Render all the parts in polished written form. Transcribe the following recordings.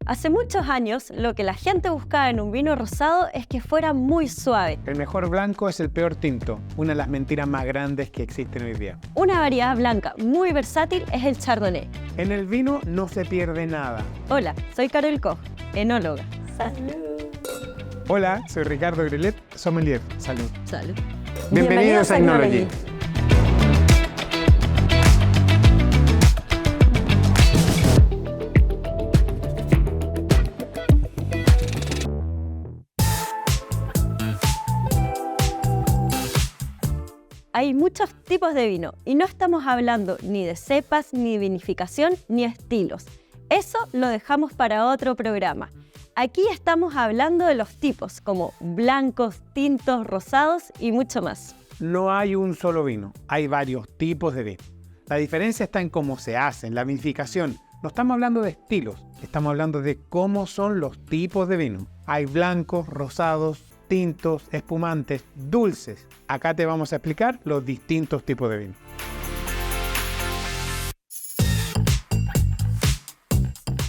Hace muchos años, lo que la gente buscaba en un vino rosado es que fuera muy suave. El mejor blanco es el peor tinto, una de las mentiras más grandes que existen hoy día. Una variedad blanca muy versátil es el Chardonnay. En el vino no se pierde nada. Hola, soy Carol Koch, enóloga. ¡Salud! Hola, soy Ricardo Grelet, sommelier. Salud. Salud. Bienvenidos a Enology. Hay muchos tipos de vino y no estamos hablando ni de cepas, ni vinificación, ni estilos. Eso lo dejamos para otro programa. Aquí estamos hablando de los tipos, como blancos, tintos, rosados y mucho más. No hay un solo vino, hay varios tipos de vino. La diferencia está en cómo se hacen, la vinificación. No estamos hablando de estilos, estamos hablando de cómo son los tipos de vino. Hay blancos, rosados, tintos, espumantes, dulces. Acá te vamos a explicar los distintos tipos de vino.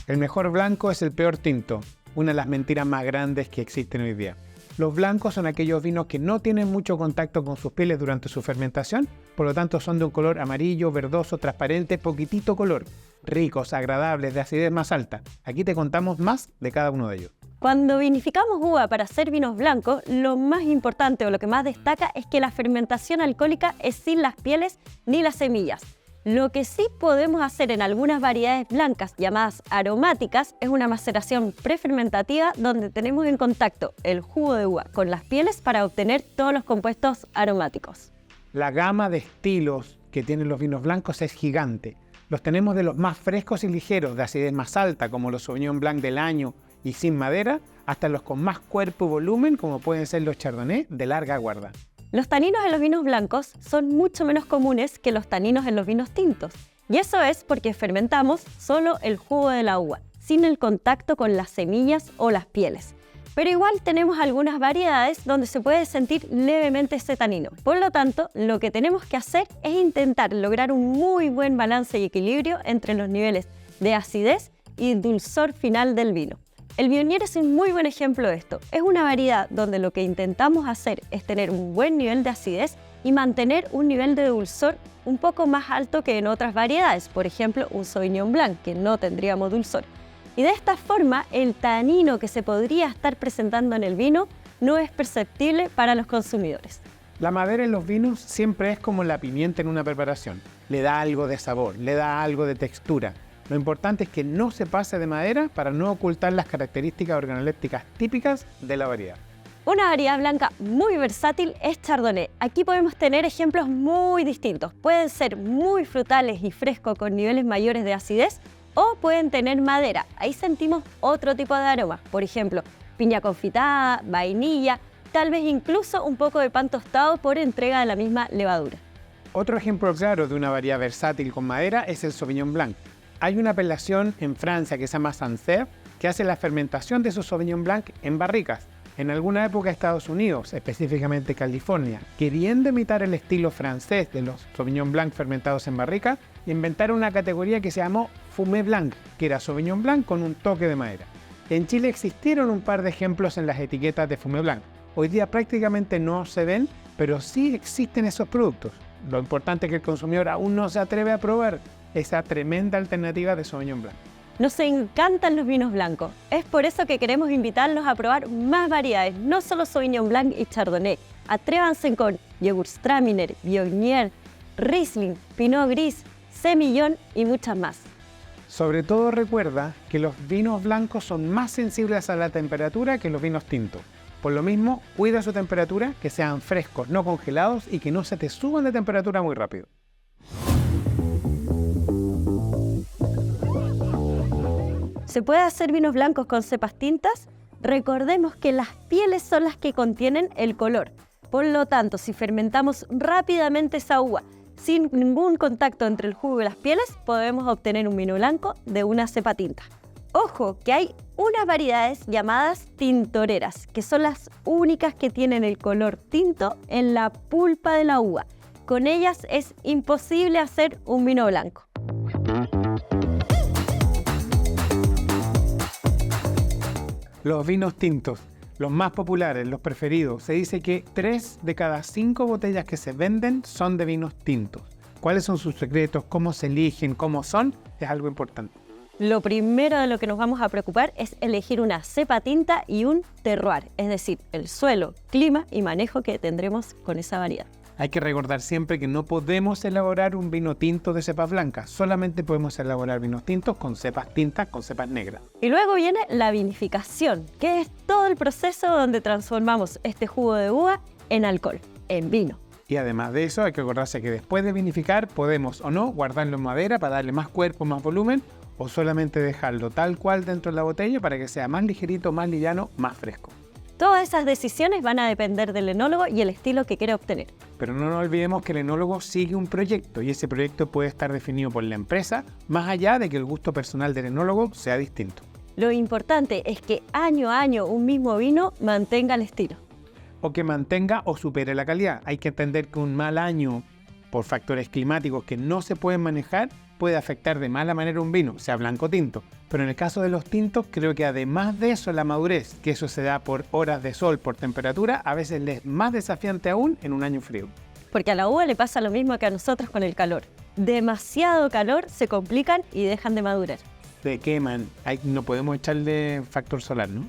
El mejor blanco es el peor tinto, una de las mentiras más grandes que existen hoy día. Los blancos son aquellos vinos que no tienen mucho contacto con sus pieles durante su fermentación, por lo tanto son de un color amarillo, verdoso, transparente, poquitito color, ricos, agradables, de acidez más alta. Aquí te contamos más de cada uno de ellos. Cuando vinificamos uva para hacer vinos blancos, lo más importante o lo que más destaca es que la fermentación alcohólica es sin las pieles ni las semillas. Lo que sí podemos hacer en algunas variedades blancas llamadas aromáticas es una maceración prefermentativa donde tenemos en contacto el jugo de uva con las pieles para obtener todos los compuestos aromáticos. La gama de estilos que tienen los vinos blancos es gigante. Los tenemos de los más frescos y ligeros, de acidez más alta, como los Sauvignon Blanc del año y sin madera, hasta los con más cuerpo y volumen, como pueden ser los Chardonnay de larga guarda. Los taninos en los vinos blancos son mucho menos comunes que los taninos en los vinos tintos. Y eso es porque fermentamos solo el jugo de la uva, sin el contacto con las semillas o las pieles. Pero igual tenemos algunas variedades donde se puede sentir levemente ese tanino. Por lo tanto, lo que tenemos que hacer es intentar lograr un muy buen balance y equilibrio entre los niveles de acidez y dulzor final del vino. El Viognier es un muy buen ejemplo de esto. Es una variedad donde lo que intentamos hacer es tener un buen nivel de acidez y mantener un nivel de dulzor un poco más alto que en otras variedades, por ejemplo, un Sauvignon Blanc, que no tendríamos dulzor. Y de esta forma, el tanino que se podría estar presentando en el vino no es perceptible para los consumidores. La madera en los vinos siempre es como la pimienta en una preparación. Le da algo de sabor, le da algo de textura. Lo importante es que no se pase de madera para no ocultar las características organolépticas típicas de la variedad. Una variedad blanca muy versátil es Chardonnay. Aquí podemos tener ejemplos muy distintos. Pueden ser muy frutales y frescos con niveles mayores de acidez o pueden tener madera. Ahí sentimos otro tipo de aroma. Por ejemplo, piña confitada, vainilla, tal vez incluso un poco de pan tostado por entrega de la misma levadura. Otro ejemplo claro de una variedad versátil con madera es el Sauvignon Blanc. Hay una apelación en Francia que se llama Sancerre que hace la fermentación de su Sauvignon Blanc en barricas. En alguna época Estados Unidos, específicamente California, queriendo imitar el estilo francés de los Sauvignon Blanc fermentados en barrica, inventaron una categoría que se llamó Fumé Blanc, que era Sauvignon Blanc con un toque de madera. En Chile existieron un par de ejemplos en las etiquetas de Fumé Blanc. Hoy día prácticamente no se ven, pero sí existen esos productos. Lo importante es que el consumidor aún no se atreve a probar esa tremenda alternativa de Sauvignon Blanc. Nos encantan los vinos blancos. Es por eso que queremos invitarlos a probar más variedades, no solo Sauvignon Blanc y Chardonnay. Atrévanse con Gewürztraminer, Viognier, Riesling, Pinot Gris, Semillon y muchas más. Sobre todo recuerda que los vinos blancos son más sensibles a la temperatura que los vinos tintos. Por lo mismo, cuida su temperatura, que sean frescos, no congelados y que no se te suban de temperatura muy rápido. ¿Se puede hacer vinos blancos con cepas tintas? Recordemos que las pieles son las que contienen el color. Por lo tanto, si fermentamos rápidamente esa uva sin ningún contacto entre el jugo y las pieles, podemos obtener un vino blanco de una cepa tinta. Ojo, que hay unas variedades llamadas tintoreras, que son las únicas que tienen el color tinto en la pulpa de la uva. Con ellas es imposible hacer un vino blanco. Los vinos tintos, los más populares, los preferidos. Se dice que 3 de cada 5 botellas que se venden son de vinos tintos. ¿Cuáles son sus secretos? ¿Cómo se eligen? ¿Cómo son? Es algo importante. Lo primero de lo que nos vamos a preocupar es elegir una cepa tinta y un terroir, es decir, el suelo, clima y manejo que tendremos con esa variedad. Hay que recordar siempre que no podemos elaborar un vino tinto de cepas blancas, solamente podemos elaborar vinos tintos con cepas tintas, con cepas negras. Y luego viene la vinificación, que es todo el proceso donde transformamos este jugo de uva en alcohol, en vino. Y además de eso, hay que acordarse que después de vinificar podemos o no guardarlo en madera para darle más cuerpo, más volumen, o solamente dejarlo tal cual dentro de la botella para que sea más ligerito, más liviano, más fresco. Todas esas decisiones van a depender del enólogo y el estilo que quiere obtener. Pero no nos olvidemos que el enólogo sigue un proyecto y ese proyecto puede estar definido por la empresa, más allá de que el gusto personal del enólogo sea distinto. Lo importante es que año a año un mismo vino mantenga el estilo. O que mantenga o supere la calidad. Hay que entender que un mal año, por factores climáticos que no se pueden manejar, puede afectar de mala manera un vino, sea blanco o tinto. Pero en el caso de los tintos, creo que además de eso, la madurez, que eso se da por horas de sol, por temperatura, a veces es más desafiante aún en un año frío. Porque a la uva le pasa lo mismo que a nosotros con el calor. Demasiado calor, se complican y dejan de madurar. Se queman. No podemos echarle factor solar, ¿no?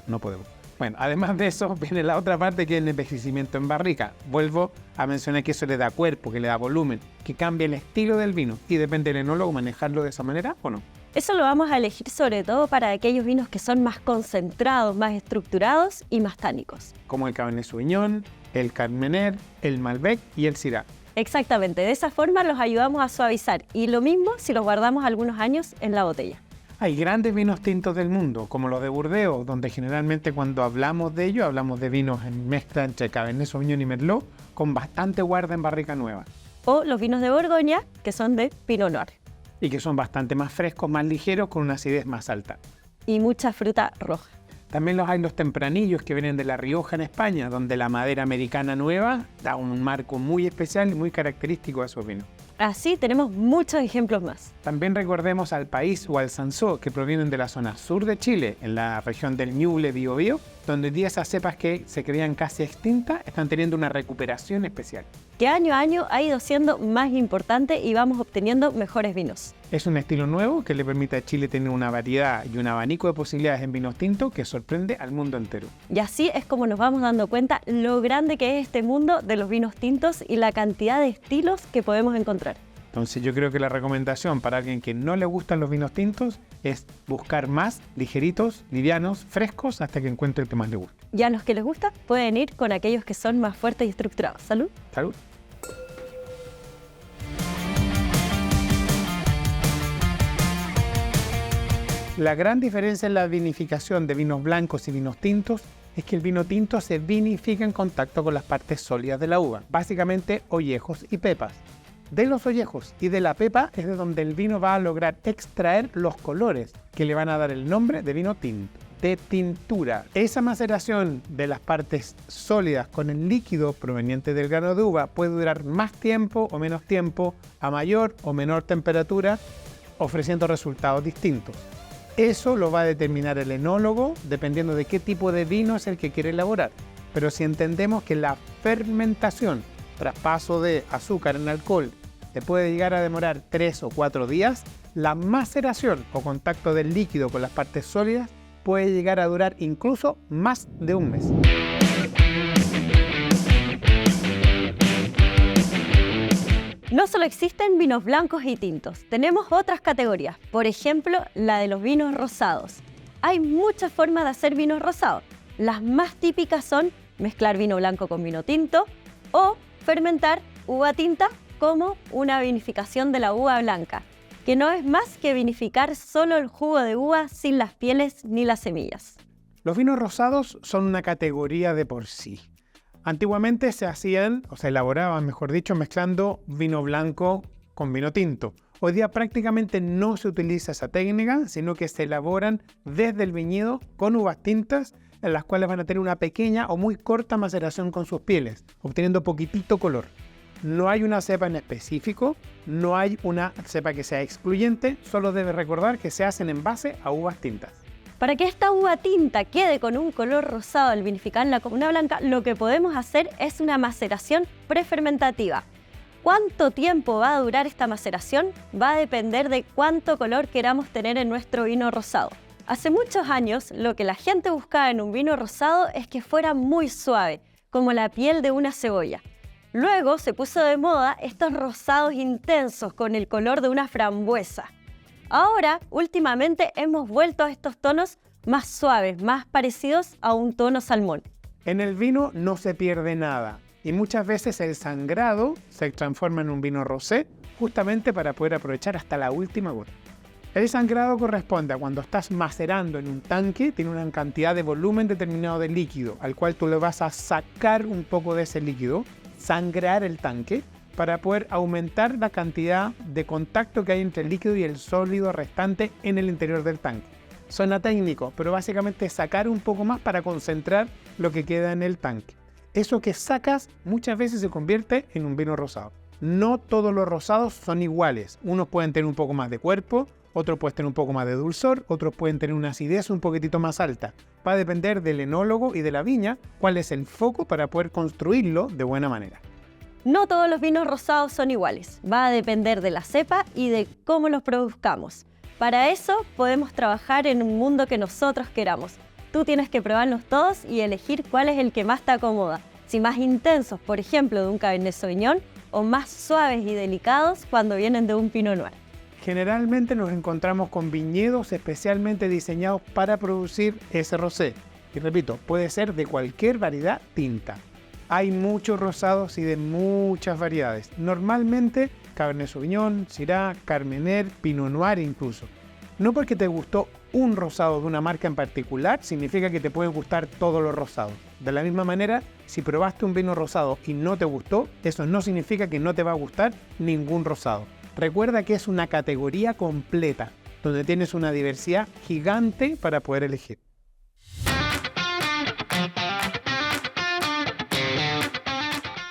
No podemos. Bueno, además de eso, viene la otra parte que es el envejecimiento en barrica. Vuelvo a mencionar que eso le da cuerpo, que le da volumen, que cambia el estilo del vino y depende del enólogo manejarlo de esa manera o no. Eso lo vamos a elegir sobre todo para aquellos vinos que son más concentrados, más estructurados y más tánicos. Como el Cabernet Sauvignon, el Carmener, el Malbec y el Syrah. Exactamente, de esa forma los ayudamos a suavizar y lo mismo si los guardamos algunos años en la botella. Hay grandes vinos tintos del mundo, como los de Burdeos, donde generalmente cuando hablamos de ellos, hablamos de vinos en mezcla entre Cabernet Sauvignon y Merlot, con bastante guarda en barrica nueva. O los vinos de Borgoña, que son de Pinot Noir. Y que son bastante más frescos, más ligeros, con una acidez más alta. Y mucha fruta roja. También hay los tempranillos que vienen de La Rioja en España, donde la madera americana nueva da un marco muy especial y muy característico a esos vinos. Así tenemos muchos ejemplos más. También recordemos al País o al Sansó, que provienen de la zona sur de Chile, en la región del Ñuble, Biobío, donde hoy día esas cepas que se creían casi extintas están teniendo una recuperación especial. Que año a año ha ido siendo más importante y vamos obteniendo mejores vinos. Es un estilo nuevo que le permite a Chile tener una variedad y un abanico de posibilidades en vinos tintos que sorprende al mundo entero. Y así es como nos vamos dando cuenta lo grande que es este mundo de los vinos tintos y la cantidad de estilos que podemos encontrar. Entonces yo creo que la recomendación para alguien que no le gustan los vinos tintos es buscar más ligeritos, livianos, frescos hasta que encuentre el que más le guste. Y a los que les gusta pueden ir con aquellos que son más fuertes y estructurados. ¡Salud! ¡Salud! La gran diferencia en la vinificación de vinos blancos y vinos tintos es que el vino tinto se vinifica en contacto con las partes sólidas de la uva, básicamente ollejos y pepas. De los ollejos y de la pepa es de donde el vino va a lograr extraer los colores que le van a dar el nombre de vino tinto, de tintura. Esa maceración de las partes sólidas con el líquido proveniente del grano de uva puede durar más tiempo o menos tiempo, a mayor o menor temperatura, ofreciendo resultados distintos. Eso lo va a determinar el enólogo dependiendo de qué tipo de vino es el que quiere elaborar. Pero si entendemos que la fermentación, traspaso de azúcar en alcohol, se puede llegar a demorar 3 o 4 días, la maceración o contacto del líquido con las partes sólidas puede llegar a durar incluso más de un mes. No solo existen vinos blancos y tintos, tenemos otras categorías, por ejemplo, la de los vinos rosados. Hay muchas formas de hacer vinos rosados. Las más típicas son mezclar vino blanco con vino tinto o fermentar uva tinta como una vinificación de la uva blanca, que no es más que vinificar solo el jugo de uva sin las pieles ni las semillas. Los vinos rosados son una categoría de por sí. Antiguamente se elaboraban, mejor dicho, mezclando vino blanco con vino tinto. Hoy día prácticamente no se utiliza esa técnica, sino que se elaboran desde el viñedo con uvas tintas, en las cuales van a tener una pequeña o muy corta maceración con sus pieles, obteniendo poquitito color. No hay una cepa en específico, no hay una cepa que sea excluyente, solo debe recordar que se hacen en base a uvas tintas. Para que esta uva tinta quede con un color rosado al vinificarla como una blanca, lo que podemos hacer es una maceración prefermentativa. ¿Cuánto tiempo va a durar esta maceración? Va a depender de cuánto color queramos tener en nuestro vino rosado. Hace muchos años, lo que la gente buscaba en un vino rosado es que fuera muy suave, como la piel de una cebolla. Luego se puso de moda estos rosados intensos con el color de una frambuesa. Ahora, últimamente, hemos vuelto a estos tonos más suaves, más parecidos a un tono salmón. En el vino no se pierde nada y muchas veces el sangrado se transforma en un vino rosé justamente para poder aprovechar hasta la última gota. El sangrado corresponde a cuando estás macerando en un tanque, tiene una cantidad de volumen determinado de líquido, al cual tú le vas a sacar un poco de ese líquido, sangrar el tanque, para poder aumentar la cantidad de contacto que hay entre el líquido y el sólido restante en el interior del tanque. Suena técnico, pero básicamente es sacar un poco más para concentrar lo que queda en el tanque. Eso que sacas muchas veces se convierte en un vino rosado. No todos los rosados son iguales. Unos pueden tener un poco más de cuerpo, otros pueden tener un poco más de dulzor, otros pueden tener una acidez un poquitito más alta. Va a depender del enólogo y de la viña cuál es el foco para poder construirlo de buena manera. No todos los vinos rosados son iguales, va a depender de la cepa y de cómo los produzcamos. Para eso podemos trabajar en un mundo que nosotros queramos. Tú tienes que probarlos todos y elegir cuál es el que más te acomoda. Si más intensos, por ejemplo, de un Cabernet Sauvignon, o más suaves y delicados cuando vienen de un Pinot Noir. Generalmente nos encontramos con viñedos especialmente diseñados para producir ese rosé. Y repito, puede ser de cualquier variedad tinta. Hay muchos rosados y de muchas variedades. Normalmente Cabernet Sauvignon, Syrah, Carmener, Pinot Noir incluso. No porque te gustó un rosado de una marca en particular, significa que te pueden gustar todos los rosados. De la misma manera, si probaste un vino rosado y no te gustó, eso no significa que no te va a gustar ningún rosado. Recuerda que es una categoría completa, donde tienes una diversidad gigante para poder elegir.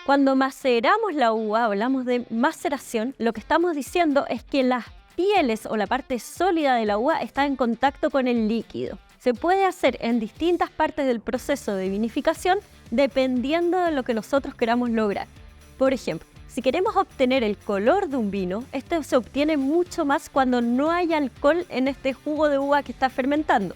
Cuando maceramos la uva, hablamos de maceración, lo que estamos diciendo es que las pieles o la parte sólida de la uva está en contacto con el líquido. Se puede hacer en distintas partes del proceso de vinificación dependiendo de lo que nosotros queramos lograr. Por ejemplo, si queremos obtener el color de un vino, este se obtiene mucho más cuando no hay alcohol en este jugo de uva que está fermentando.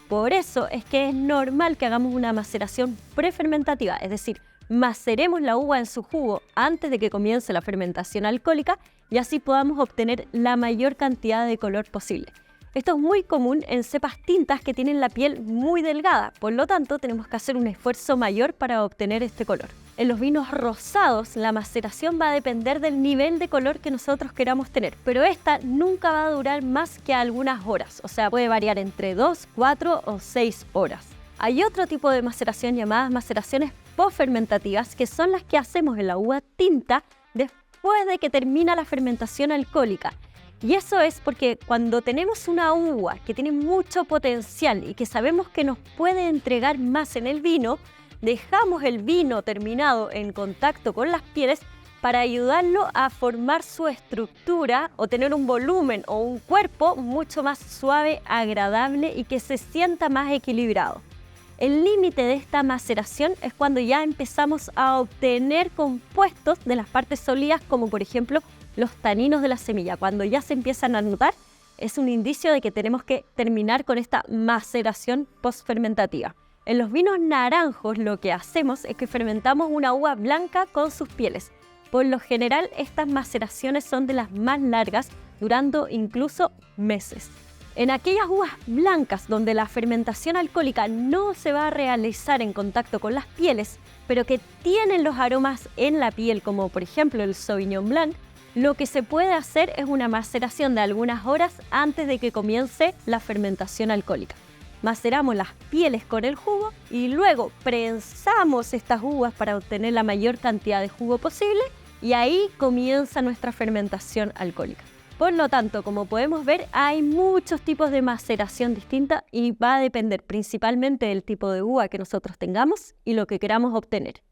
Por eso es que es normal que hagamos una maceración prefermentativa, es decir, maceremos la uva en su jugo antes de que comience la fermentación alcohólica y así podamos obtener la mayor cantidad de color posible. Esto es muy común en cepas tintas que tienen la piel muy delgada, por lo tanto tenemos que hacer un esfuerzo mayor para obtener este color. En los vinos rosados, la maceración va a depender del nivel de color que nosotros queramos tener, pero esta nunca va a durar más que algunas horas, o sea, puede variar entre 2, 4 o 6 horas. Hay otro tipo de maceración llamadas maceraciones postfermentativas, que son las que hacemos en la uva tinta después de que termina la fermentación alcohólica. Y eso es porque cuando tenemos una uva que tiene mucho potencial y que sabemos que nos puede entregar más en el vino, dejamos el vino terminado en contacto con las pieles para ayudarlo a formar su estructura o tener un volumen o un cuerpo mucho más suave, agradable y que se sienta más equilibrado. El límite de esta maceración es cuando ya empezamos a obtener compuestos de las partes sólidas, como por ejemplo los taninos de la semilla. Cuando ya se empiezan a notar, es un indicio de que tenemos que terminar con esta maceración postfermentativa. En los vinos naranjos lo que hacemos es que fermentamos una uva blanca con sus pieles. Por lo general, estas maceraciones son de las más largas, durando incluso meses. En aquellas uvas blancas donde la fermentación alcohólica no se va a realizar en contacto con las pieles, pero que tienen los aromas en la piel, como por ejemplo el Sauvignon Blanc, lo que se puede hacer es una maceración de algunas horas antes de que comience la fermentación alcohólica. Maceramos las pieles con el jugo y luego prensamos estas uvas para obtener la mayor cantidad de jugo posible y ahí comienza nuestra fermentación alcohólica. Por lo tanto, como podemos ver, hay muchos tipos de maceración distinta y va a depender principalmente del tipo de uva que nosotros tengamos y lo que queramos obtener.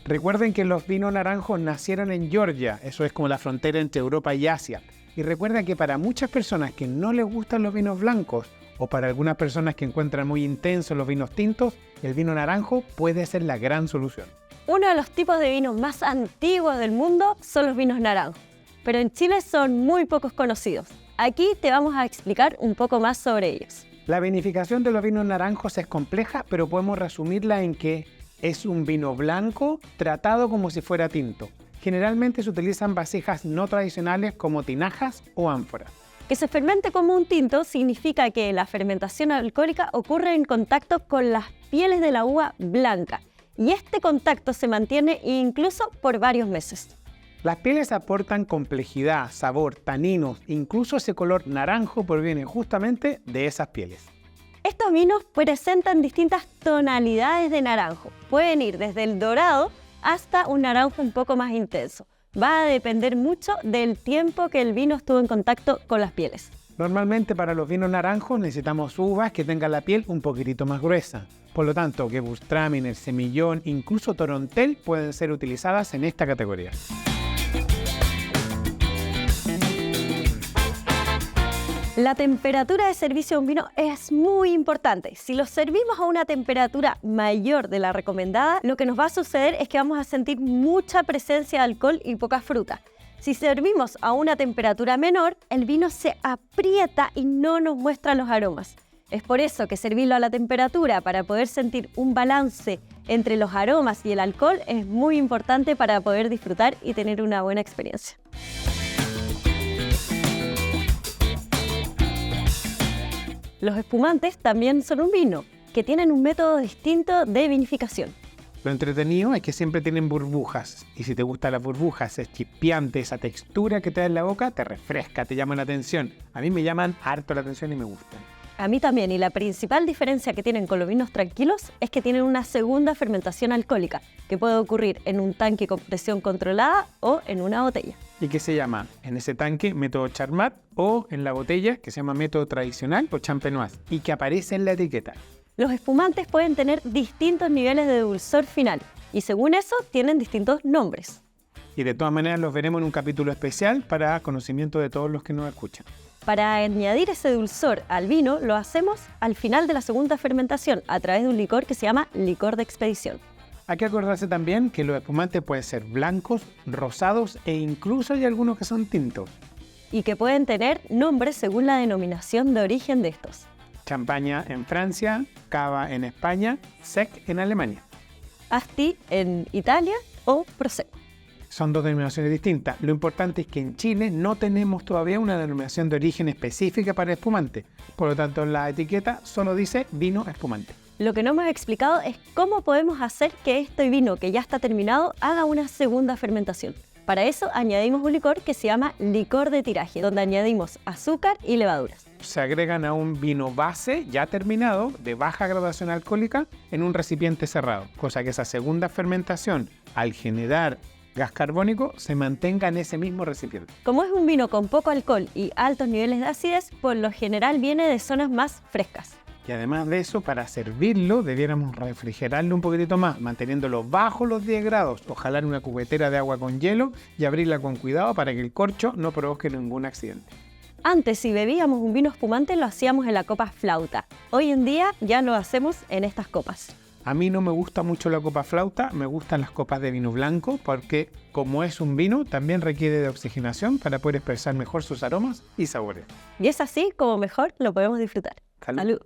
Recuerden que los vinos naranjos nacieron en Georgia, eso es como la frontera entre Europa y Asia. Y recuerden que para muchas personas que no les gustan los vinos blancos, o para algunas personas que encuentran muy intensos los vinos tintos, el vino naranjo puede ser la gran solución. Uno de los tipos de vinos más antiguos del mundo son los vinos naranjos, pero en Chile son muy pocos conocidos. Aquí te vamos a explicar un poco más sobre ellos. La vinificación de los vinos naranjos es compleja, pero podemos resumirla en que es un vino blanco tratado como si fuera tinto. Generalmente se utilizan vasijas no tradicionales como tinajas o ánforas. Que se fermente como un tinto significa que la fermentación alcohólica ocurre en contacto con las pieles de la uva blanca y este contacto se mantiene incluso por varios meses. Las pieles aportan complejidad, sabor, taninos, incluso ese color naranjo proviene justamente de esas pieles. Estos vinos presentan distintas tonalidades de naranjo. Pueden ir desde el dorado hasta un naranjo un poco más intenso. Va a depender mucho del tiempo que el vino estuvo en contacto con las pieles. Normalmente para los vinos naranjos necesitamos uvas que tengan la piel un poquitito más gruesa. Por lo tanto, Gewürztraminer, Semillón, incluso Torontel pueden ser utilizadas en esta categoría. La temperatura de servicio de un vino es muy importante. Si lo servimos a una temperatura mayor de la recomendada, lo que nos va a suceder es que vamos a sentir mucha presencia de alcohol y poca fruta. Si servimos a una temperatura menor, el vino se aprieta y no nos muestra los aromas. Es por eso que servirlo a la temperatura para poder sentir un balance entre los aromas y el alcohol es muy importante para poder disfrutar y tener una buena experiencia. Los espumantes también son un vino, que tienen un método distinto de vinificación. Lo entretenido es que siempre tienen burbujas, y si te gustan las burbujas, es chispeante, esa textura que te da en la boca, te refresca, te llama la atención. A mí me llaman harto la atención y me gustan. A mí también, y la principal diferencia que tienen con los vinos tranquilos es que tienen una segunda fermentación alcohólica, que puede ocurrir en un tanque con presión controlada o en una botella. Y que se llama, en ese tanque, método Charmat, o en la botella, que se llama método tradicional o champenoise, y que aparece en la etiqueta. Los espumantes pueden tener distintos niveles de dulzor final, y según eso tienen distintos nombres. Y de todas maneras los veremos en un capítulo especial para conocimiento de todos los que nos escuchan. Para añadir ese dulzor al vino, lo hacemos al final de la segunda fermentación, a través de un licor que se llama licor de expedición. Hay que acordarse también que los espumantes pueden ser blancos, rosados e incluso hay algunos que son tintos. Y que pueden tener nombres según la denominación de origen de estos. Champaña en Francia, Cava en España, Sec en Alemania. Asti en Italia o Prosecco. Son dos denominaciones distintas. Lo importante es que en Chile no tenemos todavía una denominación de origen específica para espumante. Por lo tanto, la etiqueta solo dice vino espumante. Lo que no hemos explicado es cómo podemos hacer que este vino que ya está terminado haga una segunda fermentación. Para eso añadimos un licor que se llama licor de tiraje, donde añadimos azúcar y levaduras. Se agregan a un vino base ya terminado de baja graduación alcohólica en un recipiente cerrado, cosa que esa segunda fermentación, al generar gas carbónico, se mantenga en ese mismo recipiente. Como es un vino con poco alcohol y altos niveles de acidez, por lo general viene de zonas más frescas. Y además de eso, para servirlo, debiéramos refrigerarlo un poquitito más, manteniéndolo bajo los 10 grados, o jalar una cubetera de agua con hielo y abrirla con cuidado para que el corcho no provoque ningún accidente. Antes, si bebíamos un vino espumante, lo hacíamos en la copa flauta. Hoy en día ya lo hacemos en estas copas. A mí no me gusta mucho la copa flauta, me gustan las copas de vino blanco porque, como es un vino, también requiere de oxigenación para poder expresar mejor sus aromas y sabores. Y es así como mejor lo podemos disfrutar. Salud. ¡Salud!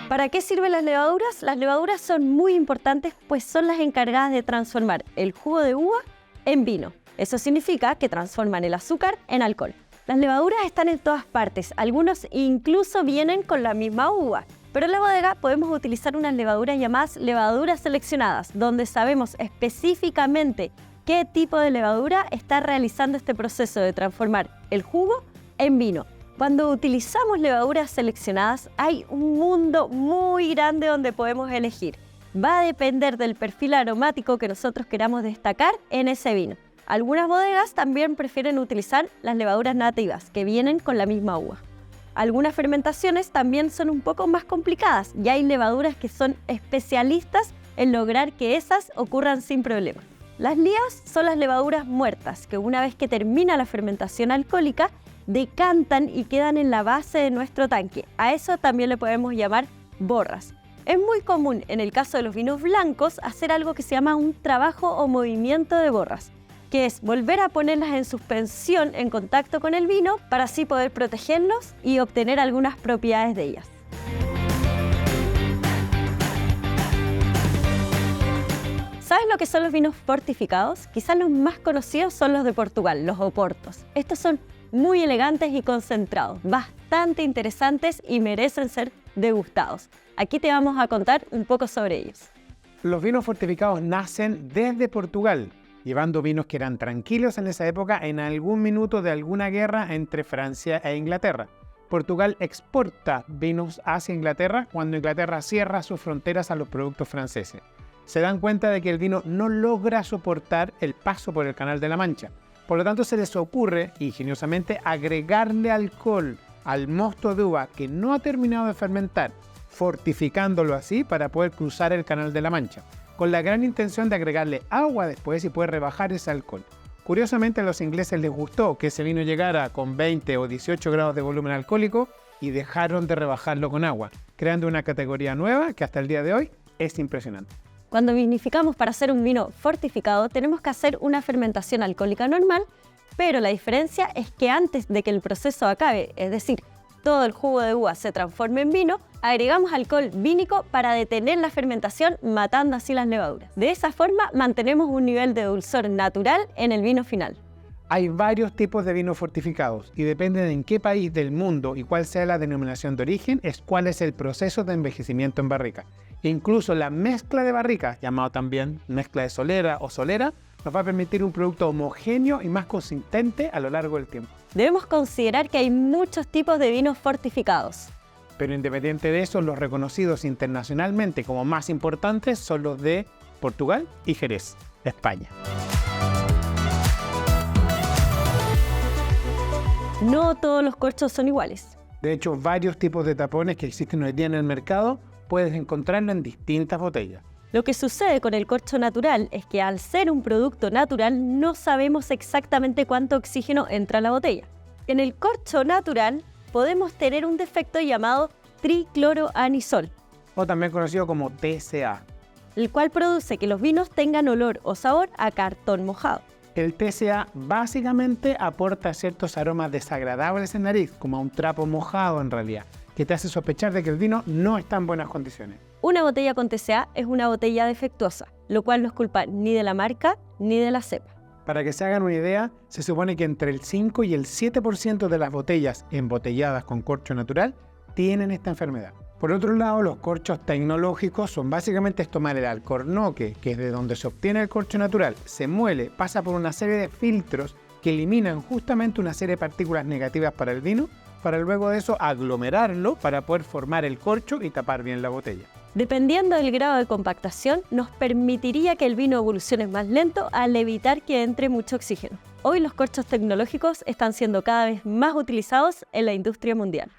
¿Para qué sirven las levaduras? Las levaduras son muy importantes, pues son las encargadas de transformar el jugo de uva en vino. Eso significa que transforman el azúcar en alcohol. Las levaduras están en todas partes, algunos incluso vienen con la misma uva. Pero en la bodega podemos utilizar unas levaduras llamadas levaduras seleccionadas, donde sabemos específicamente qué tipo de levadura está realizando este proceso de transformar el jugo en vino. Cuando utilizamos levaduras seleccionadas, hay un mundo muy grande donde podemos elegir. Va a depender del perfil aromático que nosotros queramos destacar en ese vino. Algunas bodegas también prefieren utilizar las levaduras nativas, que vienen con la misma uva. Algunas fermentaciones también son un poco más complicadas y hay levaduras que son especialistas en lograr que esas ocurran sin problema. Las lías son las levaduras muertas que una vez que termina la fermentación alcohólica decantan y quedan en la base de nuestro tanque. A eso también le podemos llamar borras. Es muy común en el caso de los vinos blancos hacer algo que se llama un trabajo o movimiento de borras, que es volver a ponerlas en suspensión en contacto con el vino para así poder protegerlos y obtener algunas propiedades de ellas. ¿Sabes lo que son los vinos fortificados? Quizás los más conocidos son los de Portugal, los oportos. Estos son muy elegantes y concentrados, bastante interesantes y merecen ser degustados. Aquí te vamos a contar un poco sobre ellos. Los vinos fortificados nacen desde Portugal, llevando vinos que eran tranquilos en esa época en algún minuto de alguna guerra entre Francia e Inglaterra. Portugal exporta vinos hacia Inglaterra cuando Inglaterra cierra sus fronteras a los productos franceses. Se dan cuenta de que el vino no logra soportar el paso por el Canal de la Mancha. Por lo tanto, se les ocurre, ingeniosamente, agregarle alcohol al mosto de uva que no ha terminado de fermentar, fortificándolo así para poder cruzar el Canal de la Mancha, con la gran intención de agregarle agua después y poder rebajar ese alcohol. Curiosamente, a los ingleses les gustó que ese vino llegara con 20 o 18 grados de volumen alcohólico y dejaron de rebajarlo con agua, creando una categoría nueva que hasta el día de hoy es impresionante. Cuando vinificamos para hacer un vino fortificado, tenemos que hacer una fermentación alcohólica normal, pero la diferencia es que antes de que el proceso acabe, es decir, todo el jugo de uva se transforme en vino, agregamos alcohol vínico para detener la fermentación, matando así las levaduras. De esa forma, mantenemos un nivel de dulzor natural en el vino final. Hay varios tipos de vinos fortificados y depende de en qué país del mundo y cuál sea la denominación de origen, es cuál es el proceso de envejecimiento en barrica. Incluso la mezcla de barricas, llamado también mezcla de solera o solera, nos va a permitir un producto homogéneo y más consistente a lo largo del tiempo. Debemos considerar que hay muchos tipos de vinos fortificados. Pero independiente de eso, los reconocidos internacionalmente como más importantes son los de Portugal y Jerez, España. No todos los corchos son iguales. De hecho, varios tipos de tapones que existen hoy día en el mercado puedes encontrarlo en distintas botellas. Lo que sucede con el corcho natural es que al ser un producto natural no sabemos exactamente cuánto oxígeno entra a la botella. En el corcho natural podemos tener un defecto llamado tricloroanisol, o también conocido como TCA. el cual produce que los vinos tengan olor o sabor a cartón mojado. El TCA básicamente aporta ciertos aromas desagradables en nariz, como a un trapo mojado en realidad, que te hace sospechar de que el vino no está en buenas condiciones. Una botella con TCA es una botella defectuosa, lo cual no es culpa ni de la marca ni de la cepa. Para que se hagan una idea, se supone que entre el 5 y el 7% de las botellas embotelladas con corcho natural tienen esta enfermedad. Por otro lado, los corchos tecnológicos son básicamente tomar el alcornoque, que es de donde se obtiene el corcho natural, se muele, pasa por una serie de filtros que eliminan justamente una serie de partículas negativas para el vino, para luego de eso aglomerarlo para poder formar el corcho y tapar bien la botella. Dependiendo del grado de compactación, nos permitiría que el vino evolucione más lento al evitar que entre mucho oxígeno. Hoy los corchos tecnológicos están siendo cada vez más utilizados en la industria mundial.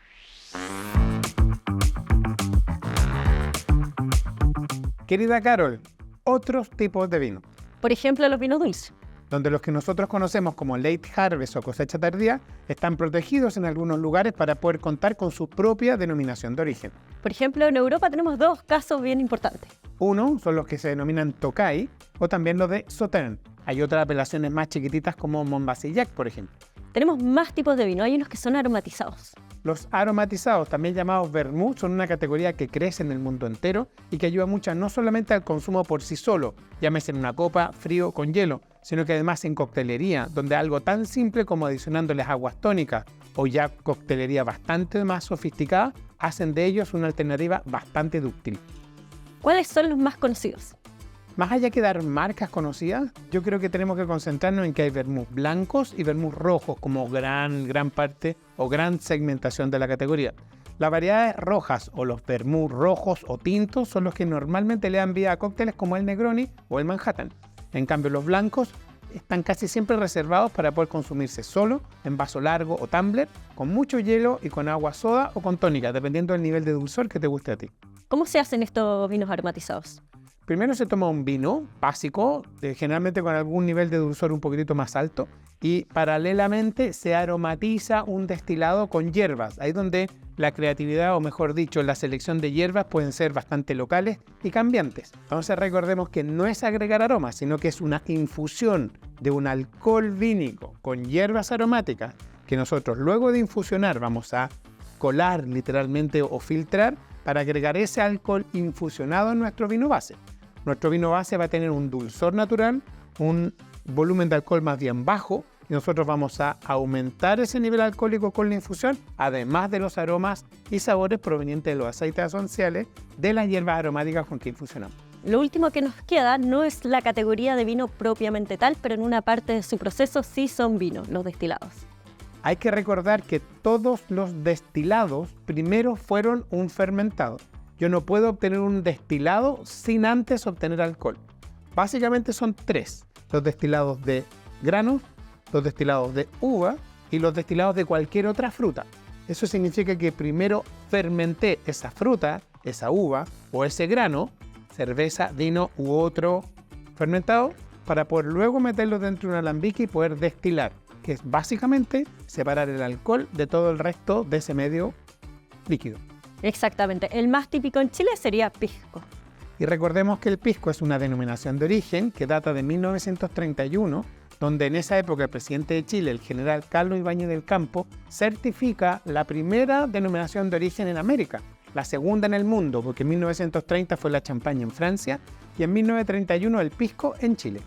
Querida Carol, otros tipos de vino, Por ejemplo, los vinos dulces. donde los que nosotros conocemos como late harvest o cosecha tardía, están protegidos en algunos lugares para poder contar con su propia denominación de origen. Por ejemplo, en Europa tenemos dos casos bien importantes. Uno son los que se denominan Tokai o también los de Sauternes. Hay otras apelaciones más chiquititas como Montbazillac, por ejemplo. Tenemos más tipos de vino, hay unos que son aromatizados. Los aromatizados, también llamados vermouth, son una categoría que crece en el mundo entero y que ayuda mucho no solamente al consumo por sí solo, llámese en una copa, frío, con hielo, sino que además en coctelería, donde algo tan simple como adicionándoles aguas tónicas o ya coctelería bastante más sofisticada, hacen de ellos una alternativa bastante dúctil. ¿Cuáles son los más conocidos? Más allá que dar marcas conocidas, yo creo que tenemos que concentrarnos en que hay vermouth blancos y vermouth rojos como gran parte o gran segmentación de la categoría. Las variedades rojas o los vermouth rojos o tintos son los que normalmente le dan vida a cócteles como el Negroni o el Manhattan. En cambio, los blancos están casi siempre reservados para poder consumirse solo, en vaso largo o tumbler, con mucho hielo y con agua soda o con tónica, dependiendo del nivel de dulzor que te guste a ti. ¿Cómo se hacen estos vinos aromatizados? Primero se toma un vino básico, generalmente con algún nivel de dulzor un poquitito más alto, y paralelamente se aromatiza un destilado con hierbas, ahí donde la creatividad, o mejor dicho, la selección de hierbas pueden ser bastante locales y cambiantes. Entonces recordemos que no es agregar aromas, sino que es una infusión de un alcohol vínico con hierbas aromáticas que nosotros luego de infusionar vamos a colar literalmente o filtrar para agregar ese alcohol infusionado en nuestro vino base. Nuestro vino base va a tener un dulzor natural, un volumen de alcohol más bien bajo, y nosotros vamos a aumentar ese nivel alcohólico con la infusión, además de los aromas y sabores provenientes de los aceites esenciales de las hierbas aromáticas con que infusionamos. Lo último que nos queda no es la categoría de vino propiamente tal, pero en una parte de su proceso sí son vinos, los destilados. Hay que recordar que todos los destilados primero fueron un fermentado. Yo no puedo obtener un destilado sin antes obtener alcohol. Básicamente son tres: los destilados de granos, los destilados de uva y los destilados de cualquier otra fruta. Eso significa que primero fermenté esa fruta, esa uva o ese grano, cerveza, vino u otro fermentado, para poder luego meterlo dentro de un alambique y poder destilar, que es básicamente separar el alcohol de todo el resto de ese medio líquido. Exactamente. El más típico en Chile sería pisco. Y recordemos que el pisco es una denominación de origen que data de 1931, donde en esa época el presidente de Chile, el general Carlos Ibáñez del Campo, certifica la primera denominación de origen en América, la segunda en el mundo, porque en 1930 fue la champaña en Francia y en 1931 el pisco en Chile.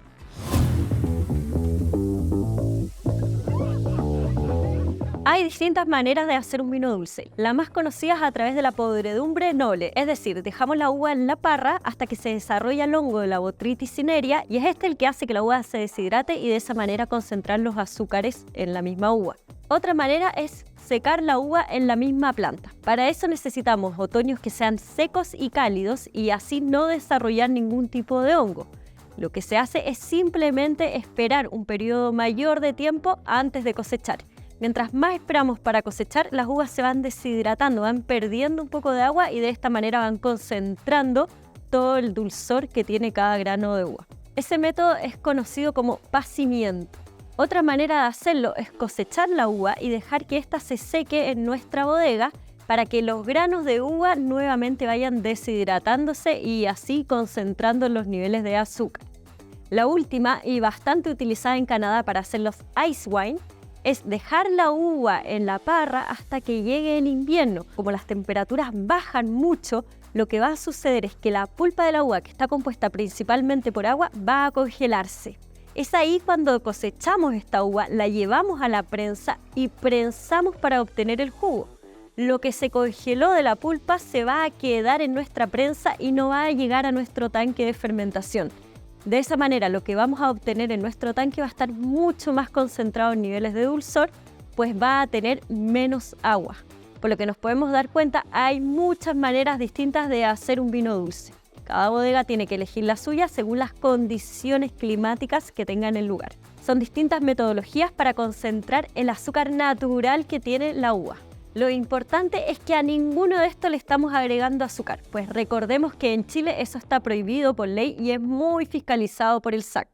Hay distintas maneras de hacer un vino dulce. La más conocida es a través de la podredumbre noble, es decir, dejamos la uva en la parra hasta que se desarrolla el hongo de la Botrytis cinerea, y es este el que hace que la uva se deshidrate y de esa manera concentrar los azúcares en la misma uva. Otra manera es secar la uva en la misma planta. Para eso necesitamos otoños que sean secos y cálidos y así no desarrollar ningún tipo de hongo. Lo que se hace es simplemente esperar un periodo mayor de tiempo antes de cosechar. Mientras más esperamos para cosechar, las uvas se van deshidratando, van perdiendo un poco de agua y de esta manera van concentrando todo el dulzor que tiene cada grano de uva. Ese método es conocido como pasimiento. Otra manera de hacerlo es cosechar la uva y dejar que ésta se seque en nuestra bodega para que los granos de uva nuevamente vayan deshidratándose y así concentrando los niveles de azúcar. La última, y bastante utilizada en Canadá para hacer los ice wine, es dejar la uva en la parra hasta que llegue el invierno. Como las temperaturas bajan mucho, lo que va a suceder es que la pulpa de la uva, que está compuesta principalmente por agua, va a congelarse. Es ahí cuando cosechamos esta uva, la llevamos a la prensa y prensamos para obtener el jugo. Lo que se congeló de la pulpa se va a quedar en nuestra prensa y no va a llegar a nuestro tanque de fermentación. De esa manera, lo que vamos a obtener en nuestro tanque va a estar mucho más concentrado en niveles de dulzor, pues va a tener menos agua. Por lo que nos podemos dar cuenta, hay muchas maneras distintas de hacer un vino dulce. Cada bodega tiene que elegir la suya según las condiciones climáticas que tenga en el lugar. Son distintas metodologías para concentrar el azúcar natural que tiene la uva. Lo importante es que a ninguno de estos le estamos agregando azúcar, pues recordemos que en Chile eso está prohibido por ley y es muy fiscalizado por el SAC.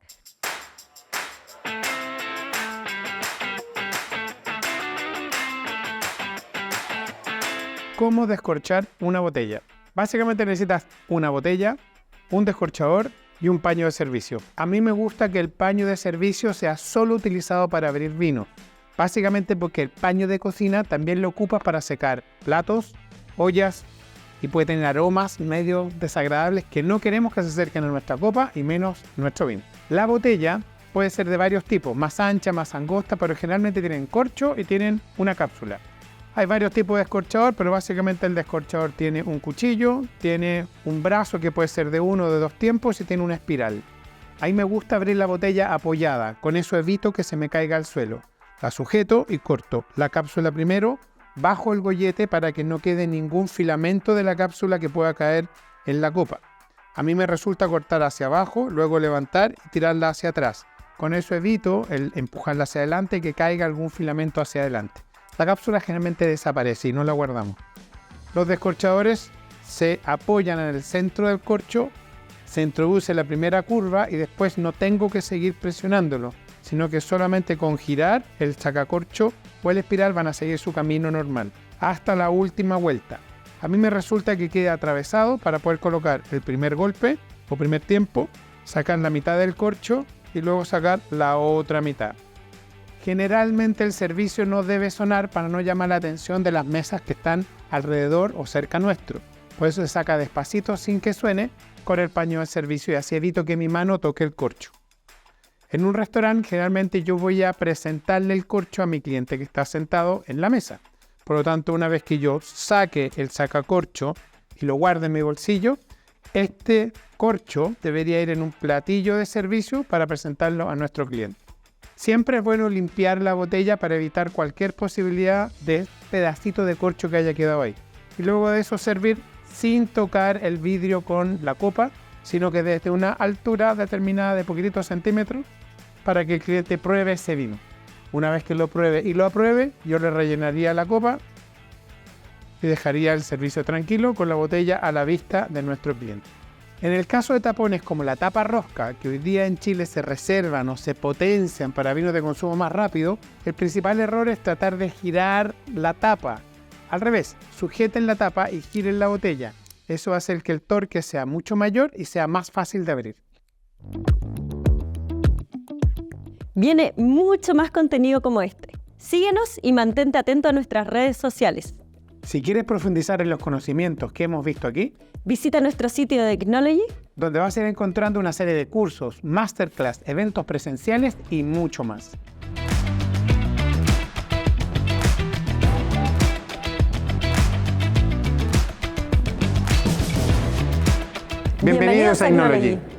¿Cómo descorchar una botella? Básicamente necesitas una botella, un descorchador y un paño de servicio. A mí me gusta que el paño de servicio sea solo utilizado para abrir vino. Básicamente porque el paño de cocina también lo ocupas para secar platos, ollas y puede tener aromas medio desagradables que no queremos que se acerquen a nuestra copa y menos nuestro vino. La botella puede ser de varios tipos, más ancha, más angosta, pero generalmente tienen corcho y tienen una cápsula. Hay varios tipos de descorchador, pero básicamente el descorchador tiene un cuchillo, tiene un brazo que puede ser de uno o de dos tiempos y tiene una espiral. A mí me gusta abrir la botella apoyada, con eso evito que se me caiga al suelo. La sujeto y corto la cápsula primero bajo el gollete para que no quede ningún filamento de la cápsula que pueda caer en la copa. A mí me resulta cortar hacia abajo, luego levantar y tirarla hacia atrás. Con eso evito el empujarla hacia adelante y que caiga algún filamento hacia adelante. La cápsula generalmente desaparece y no la guardamos. Los descorchadores se apoyan en el centro del corcho, se introduce la primera curva y después no tengo que seguir presionándolo, sino que solamente con girar el sacacorcho o el espiral van a seguir su camino normal, hasta la última vuelta. A mí me resulta que quede atravesado para poder colocar el primer golpe o primer tiempo, sacar la mitad del corcho y luego sacar la otra mitad. Generalmente el servicio no debe sonar para no llamar la atención de las mesas que están alrededor o cerca nuestro. Por eso se saca despacito sin que suene con el paño de servicio y así evito que mi mano toque el corcho. En un restaurante generalmente yo voy a presentarle el corcho a mi cliente que está sentado en la mesa. Por lo tanto, una vez que yo saque el sacacorcho y lo guarde en mi bolsillo, este corcho debería ir en un platillo de servicio para presentarlo a nuestro cliente. Siempre es bueno limpiar la botella para evitar cualquier posibilidad de pedacito de corcho que haya quedado ahí. Y luego de eso servir sin tocar el vidrio con la copa, sino que desde una altura determinada de poquititos centímetros para que el cliente pruebe ese vino. Una vez que lo pruebe y lo apruebe, yo le rellenaría la copa y dejaría el servicio tranquilo con la botella a la vista de nuestro cliente. En el caso de tapones como la tapa rosca, que hoy día en Chile se reservan o se potencian para vinos de consumo más rápido, el principal error es tratar de girar la tapa. Al revés, sujeten la tapa y giren la botella. Eso hace que el torque sea mucho mayor y sea más fácil de abrir. Viene mucho más contenido como este. Síguenos y mantente atento a nuestras redes sociales. Si quieres profundizar en los conocimientos que hemos visto aquí, visita nuestro sitio de Technology, donde vas a ir encontrando una serie de cursos, masterclass, eventos presenciales y mucho más. Bienvenidos a Technology.